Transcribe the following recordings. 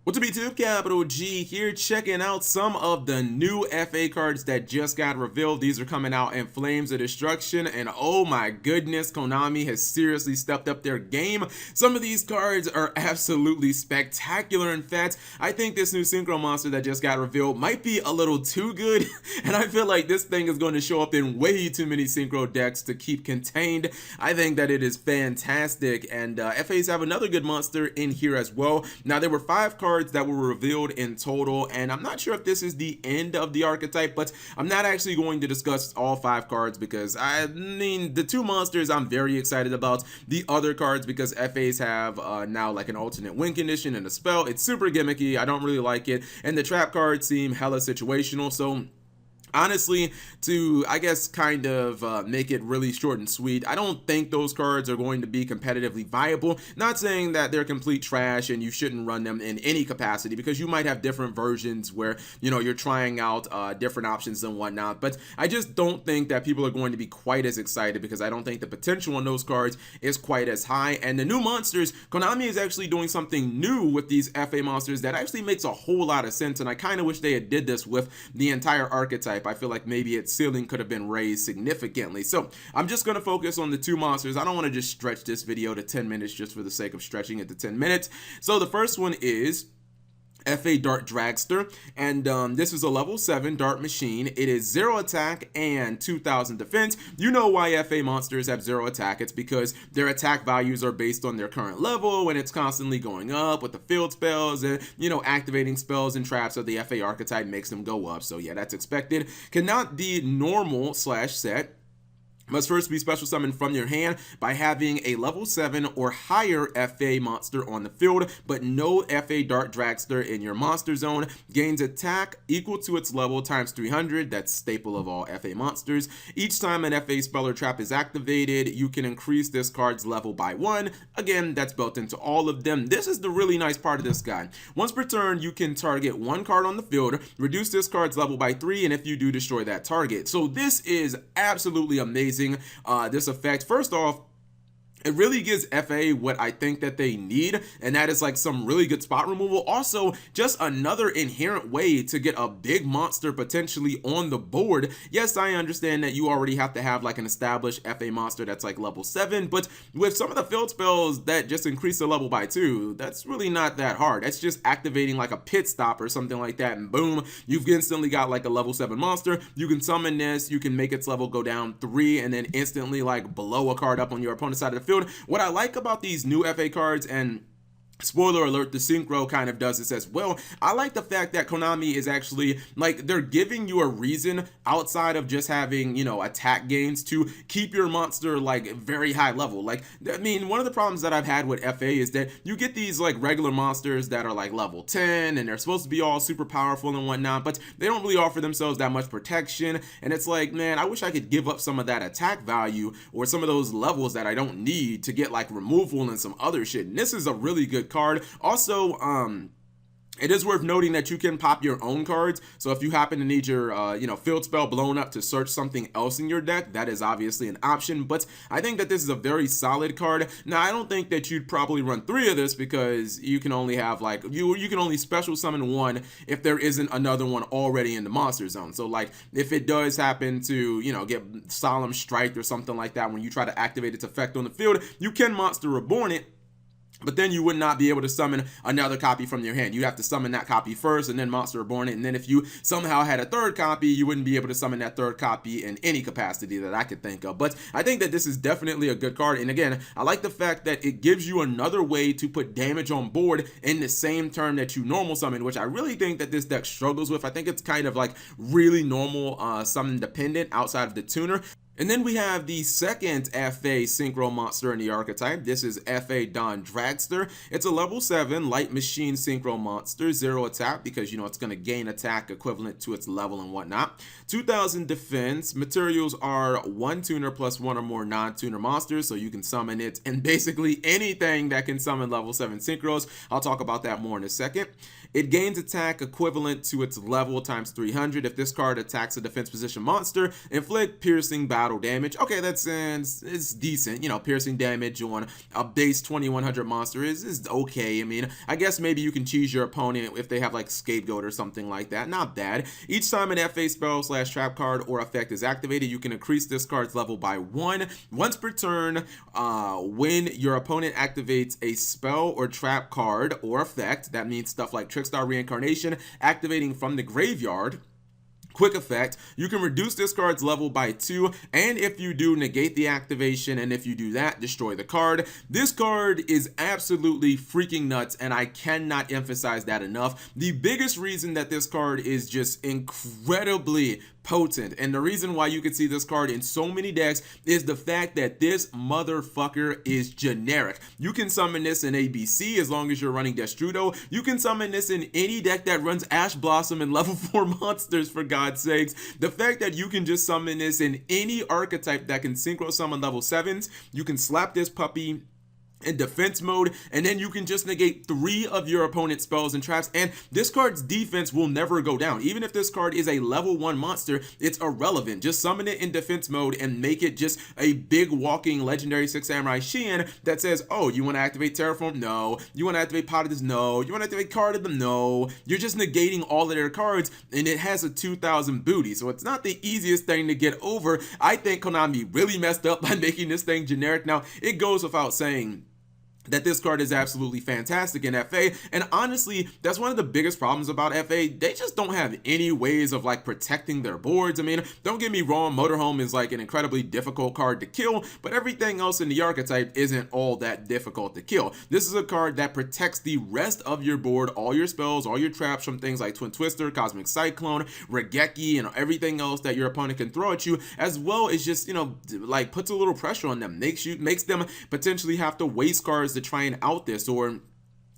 What's up YouTube, Capital G here, checking out some of the new FA cards that just got revealed. These are coming out in Flames of Destruction, and oh my goodness, Konami has seriously stepped up their game. Some of these cards are absolutely spectacular. In fact, I think this new Synchro monster that just got revealed might be a little too good, and I feel like this thing is going to show up in way too many Synchro decks to keep contained. I think that it is fantastic, and FAs have another good monster in here as well. Now, there were 5 cards that were revealed in total, and I'm not sure if this is the end of the archetype, but I'm not actually going to discuss all 5 cards because I mean the 2 monsters I'm very excited about. The other cards, because FAs have now like an alternate win condition and a spell, it's super gimmicky. I don't really like it, and the trap cards seem hella situational. So honestly, to I guess kind of make it really short and sweet, I don't think those cards are going to be competitively viable. Not saying that they're complete trash and you shouldn't run them in any capacity, because you might have different versions where, you know, you're trying out different options and whatnot, but I just don't think that people are going to be quite as excited, because I don't think the potential on those cards is quite as high. And the new monsters, Konami is actually doing something new with these FA monsters that actually makes a whole lot of sense, and I kind of wish they had did this with the entire archetype. I feel like maybe its ceiling could have been raised significantly. So I'm just going to focus on the 2 monsters. I don't want to just stretch this video to 10 minutes just for the sake of stretching it to 10 minutes. So the first one is FA Dart Dragster, and this is a level 7 dart machine. It is 0 attack and 2000 defense. You know why FA monsters have 0 attack. It's because their attack values are based on their current level, and it's constantly going up with the field spells and, you know, activating spells and traps of the FA archetype makes them go up. So yeah, that's expected. Cannot be normal / set. Must first be special summoned from your hand by having a level 7 or higher FA monster on the field, but no FA Dart Dragster in your monster zone. Gains attack equal to its level times 300. That's staple of all FA monsters. Each time an FA spell or trap is activated, you can increase this card's level by 1. Again, that's built into all of them. This is the really nice part of this guy. Once per turn, you can target 1 card on the field, reduce this card's level by 3, and if you do, destroy that target. So this is absolutely amazing. This effect, first off, it really gives FA what I think that they need, and that is like some really good spot removal. Also, just another inherent way to get a big monster potentially on the board. Yes, I understand that you already have to have like an established FA monster that's like level 7, but with some of the field spells that just increase the level by 2, that's really not that hard. That's just activating like a pit stop or something like that, and boom, you've instantly got like a level 7 monster. You can summon this, you can make its level go down 3, and then instantly like blow a card up on your opponent's side of the field. What I like about these new FA cards, and spoiler alert, the Synchro kind of does this as well, I like the fact that Konami is actually, like, they're giving you a reason outside of just having, you know, attack gains to keep your monster, like, very high level. Like, I mean, one of the problems that I've had with FA is that you get these, like, regular monsters that are, like, level 10, and they're supposed to be all super powerful and whatnot, but they don't really offer themselves that much protection, and it's like, man, I wish I could give up some of that attack value or some of those levels that I don't need to get, like, removal and some other shit, and this is a really good card. Also, it is worth noting that you can pop your own cards. So if you happen to need your, you know, field spell blown up to search something else in your deck, that is obviously an option. But I think that this is a very solid card. Now, I don't think that you'd probably run 3 of this, because you can only have like, you can only special summon 1 if there isn't another one already in the monster zone. So like, if it does happen to, you know, get Solemn Strike or something like that, when you try to activate its effect on the field, you can Monster Reborn it, but then you would not be able to summon another copy from your hand. You have to summon that copy first and then Monster Reborn it, and then if you somehow had a 3rd copy, you wouldn't be able to summon that 3rd copy in any capacity that I could think of. But I think that this is definitely a good card, and again, I like the fact that it gives you another way to put damage on board in the same turn that you normal summon, which I really think that this deck struggles with. I think it's kind of like really normal summon dependent outside of the tuner. And then we have the second FA Synchro monster in the archetype. This is FA Don Dragster. It's a level 7 light machine Synchro monster, 0 attack, because, you know, it's going to gain attack equivalent to its level and whatnot. 2000 defense. Materials are 1 tuner plus 1 or more non-tuner monsters, so you can summon it and basically anything that can summon level 7 Synchros. I'll talk about that more in a second. It gains attack equivalent to its level times 300. If this card attacks a defense position monster, inflict piercing battle battle damage. Okay, that's it's decent. You know, piercing damage on a base 2100 monster is okay. I mean, I guess maybe you can choose your opponent if they have like Scapegoat or something like that. Not bad. Each time an FA spell / trap card or effect is activated, you can increase this card's level by 1 once per turn. When your opponent activates a spell or trap card or effect, that means stuff like Trickstar Reincarnation activating from the graveyard. Quick effect, you can reduce this card's level by 2, and if you do, negate the activation, and if you do that, destroy the card. This card is absolutely freaking nuts, and I cannot emphasize that enough. The biggest reason that this card is just incredibly potent, and the reason why you can see this card in so many decks, is the fact that this motherfucker is generic. You can summon this in ABC as long as you're running Destrudo. You can summon this in any deck that runs Ash Blossom and level 4 monsters, for God's sakes. The fact that you can just summon this in any archetype that can synchro summon level 7s, you can slap this puppy in defense mode, and then you can just negate 3 of your opponent's spells and traps, and this card's defense will never go down. Even if this card is a level 1 monster, it's irrelevant. Just summon it in defense mode and make it just a big walking legendary 6 Samurai Shin that says, oh, you want to activate Terraform? No. You want to activate Pot of this? No. You want to activate Card of them? No. You're just negating all of their cards, and it has a 2000 booty, so it's not the easiest thing to get over. I think Konami really messed up by making this thing generic. Now, it goes without saying that this card is absolutely fantastic in FA, and honestly, that's one of the biggest problems about FA. They just don't have any ways of like protecting their boards. I mean, don't get me wrong, Motorhome is like an incredibly difficult card to kill, but everything else in the archetype isn't all that difficult to kill. This is a card that protects the rest of your board, all your spells, all your traps from things like Twin Twister, Cosmic Cyclone, Regeki, and everything else that your opponent can throw at you, as well as just, you know, like puts a little pressure on them, makes them potentially have to waste cards to try and out this, or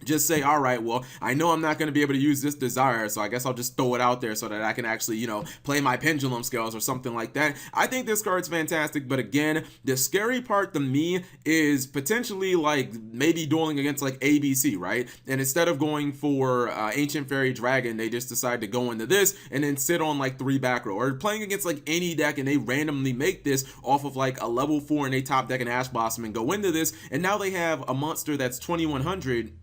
just say, all right, well, I know I'm not going to be able to use this Desire, so I guess I'll just throw it out there so that I can actually, you know, play my Pendulum Scales or something like that. I think this card's fantastic, but again, the scary part to me is potentially like maybe dueling against like ABC, right? And instead of going for Ancient Fairy Dragon, they just decide to go into this and then sit on like 3 back row, or playing against like any deck and they randomly make this off of like a level 4 and they top deck an Ash Blossom and go into this, and now they have a monster that's 2100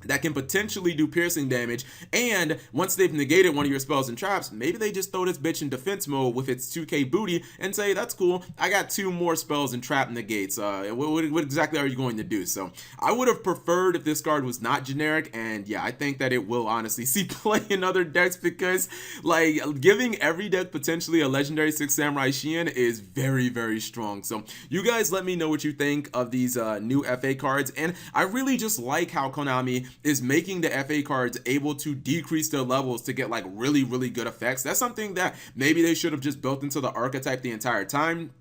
that can potentially do piercing damage, and once they've negated one of your spells and traps, maybe they just throw this bitch in defense mode with its 2k booty and say, that's cool, I got 2 more spells and trap negates. What exactly are you going to do? So I would have preferred if this card was not generic, and yeah, I think that it will honestly see play in other decks, because like giving every deck potentially a legendary 6 Samurai Shin is very, very strong. So you guys let me know what you think of these new FA cards, and I really just like how Konami is making the FA cards able to decrease their levels to get like really, really good effects. That's something that maybe they should have just built into the archetype the entire time.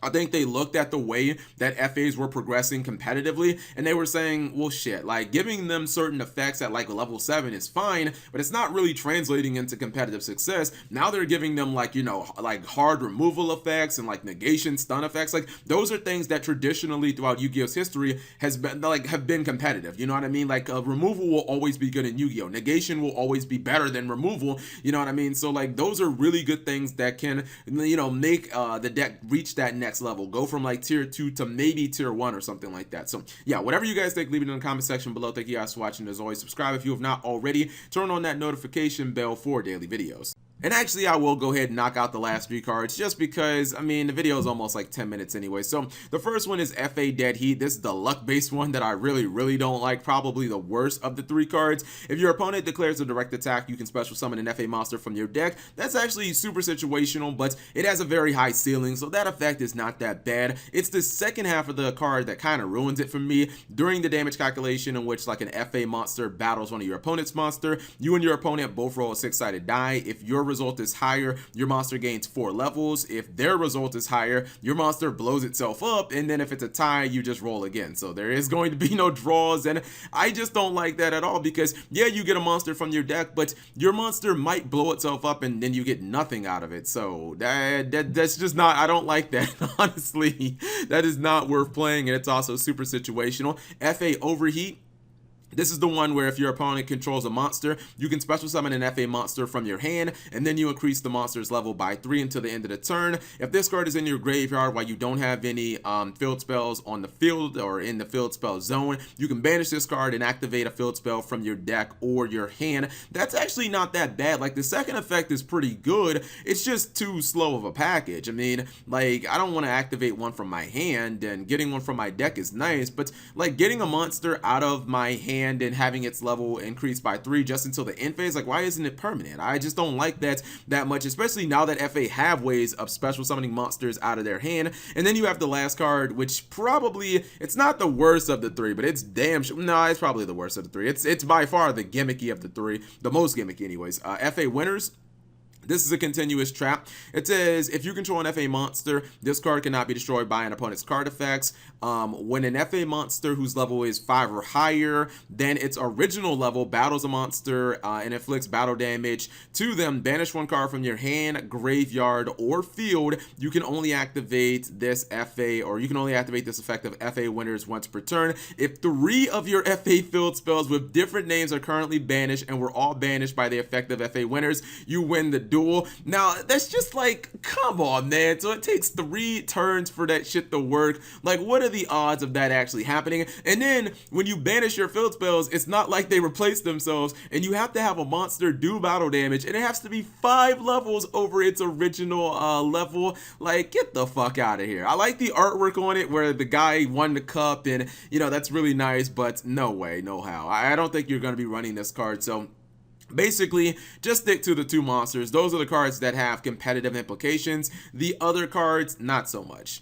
I think they looked at the way that FAs were progressing competitively, and they were saying, well, shit, like giving them certain effects at like level 7 is fine, but it's not really translating into competitive success. Now they're giving them like, you know, like hard removal effects and like negation stun effects. Like those are things that traditionally throughout Yu-Gi-Oh's history has been like have been competitive. You know what I mean? Like removal will always be good in Yu-Gi-Oh. Negation will always be better than removal. You know what I mean? So like those are really good things that can, you know, make the deck reach that next level, go from like tier 2 to maybe tier 1 or something like that. So yeah, whatever you guys think, leave it in the comment section below. Thank you guys for watching. As always, subscribe if you have not already. Turn on that notification bell for daily videos. And actually, I will go ahead and knock out the last 3 cards just because, I mean, the video is almost like 10 minutes anyway. So the first one is FA Dead Heat. This is the luck-based one that I really don't like. Probably the worst of the 3 cards. If your opponent declares a direct attack, you can special summon an FA monster from your deck. That's actually super situational, but it has a very high ceiling, so that effect is not that bad. It's the second half of the card that kind of ruins it for me. During the damage calculation, in which like an FA monster battles one of your opponent's monster, you and your opponent both roll a 6-sided die. If your result is higher, your monster gains 4 levels. If their result is higher, your monster blows itself up, and then if it's a tie, you just roll again. So there is going to be no draws, and I just don't like that at all, because yeah, you get a monster from your deck, but your monster might blow itself up and then you get nothing out of it. So that's just not, I don't like that. Honestly, that is not worth playing, and it's also super situational. FA Overheat. This is the one where if your opponent controls a monster, you can special summon an FA monster from your hand, and then you increase the monster's level by 3 until the end of the turn. If this card is in your graveyard while you don't have any field spells on the field or in the field spell zone, you can banish this card and activate a field spell from your deck or your hand. That's actually not that bad. Like, the second effect is pretty good. It's just too slow of a package. I mean, like, I don't want to activate one from my hand, and getting one from my deck is nice, but like getting a monster out of my hand and having its level increased by 3 just until the end phase, like, why isn't it permanent? I just don't like that much, especially now that FA have ways of special summoning monsters out of their hand. And then you have the last card, which probably, it's not the worst of the 3, but it's damn sure, no, it's probably the worst of the 3. It's by far the gimmicky of the 3, the most gimmicky anyways. FA winners. This is a continuous trap. It says, if you control an FA monster, this card cannot be destroyed by an opponent's card effects. When an FA monster whose level is 5 or higher than its original level battles a monster and inflicts battle damage to them, banish one card from your hand, graveyard, or field. You can only activate this FA, or you can only activate this effect of FA winners once per turn. If 3 of your FA field spells with different names are currently banished and were all banished by the effect of FA winners, you win the duel. Now, that's just like, come on, man. So it takes 3 turns for that shit to work. Like, what are the odds of that actually happening? And then when you banish your field spells, it's not like they replace themselves, and you have to have a monster do battle damage, and it has to be 5 levels over its original level. Like, get the fuck out of here. I like the artwork on it where the guy won the cup, and you know, that's really nice, but no way, no how. I don't think you're going to be running this card. So basically, just stick to the 2 monsters. Those are the cards that have competitive implications. The other cards, not so much.